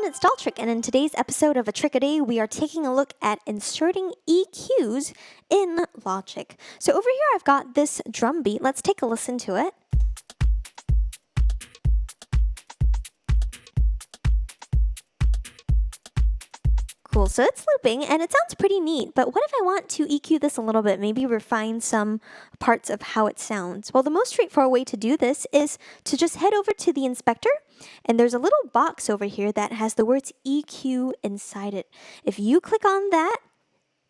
it's dolltr, and in today's episode of A Trick a Day, we are taking a look at inserting EQs in Logic. So over here, I've got this drum beat. Let's take a listen to it. Cool, so it's looping and it sounds pretty neat, but what if I want to EQ this a little bit, maybe refine some parts of how it sounds? Well, the most straightforward way to do this is to just head over to the inspector, and there's a little box over here that has the words EQ inside it. If you click on that,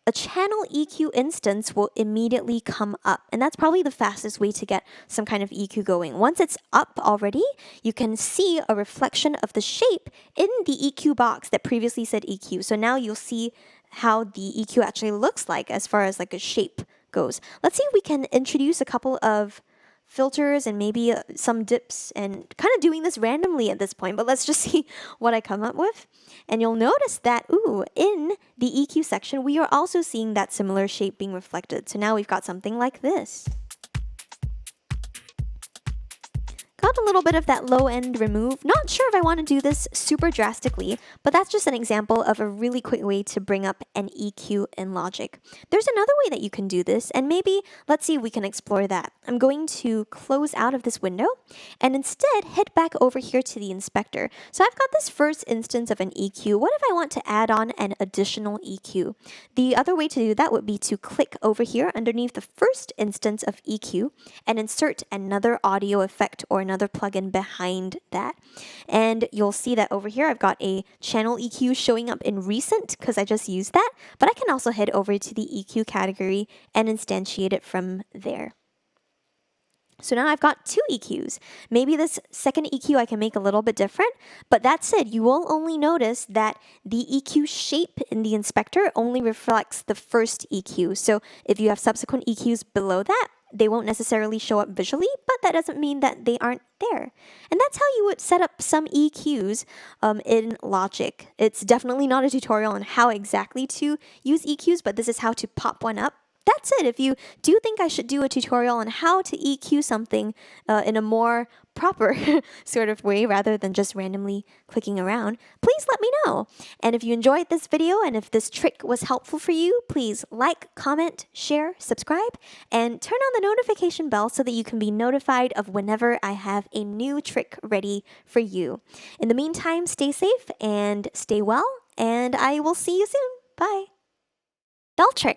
a channel EQ instance will immediately come up, and that's probably the fastest way to get some kind of EQ going. Once it's up already, you can see a reflection of the shape in the EQ box that previously said EQ. So now you'll see how the EQ actually looks like as far as like a shape goes. Let's see if we can introduce a couple of filters and maybe some dips, and kind of doing this randomly at this point, but let's just see what I come up with. And you'll notice that, in the EQ section, we are also seeing that similar shape being reflected. So now we've got something like this. Got a little bit of that low end removed. Not sure if I want to do this super drastically, but that's just an example of a really quick way to bring up an EQ in Logic. There's another way that you can do this, and maybe let's see if we can explore that. I'm going to close out of this window and instead head back over here to the inspector. So I've got this first instance of an EQ. What if I want to add on an additional EQ? The other way to do that would be to click over here underneath the first instance of EQ and insert another audio effect or another plugin behind that. And you'll see that over here I've got a channel EQ showing up in recent because I just used that, but I can also head over to the EQ category and instantiate it from there. So now I've got two EQs. Maybe this second EQ I can make a little bit different, but that said, you will only notice that the EQ shape in the inspector only reflects the first EQ. So if you have subsequent EQs below that, they won't necessarily show up visually, but that doesn't mean that they aren't there. And that's how you would set up some EQs in Logic. It's definitely not a tutorial on how exactly to use EQs, but this is how to pop one up. That's it. If you do think I should do a tutorial on how to EQ something in a more proper sort of way rather than just randomly clicking around, please let me know. And if you enjoyed this video and if this trick was helpful for you, please like, comment, share, subscribe, and turn on the notification bell so that you can be notified of whenever I have a new trick ready for you. In the meantime, stay safe and stay well, and I will see you soon. Bye. dolltr.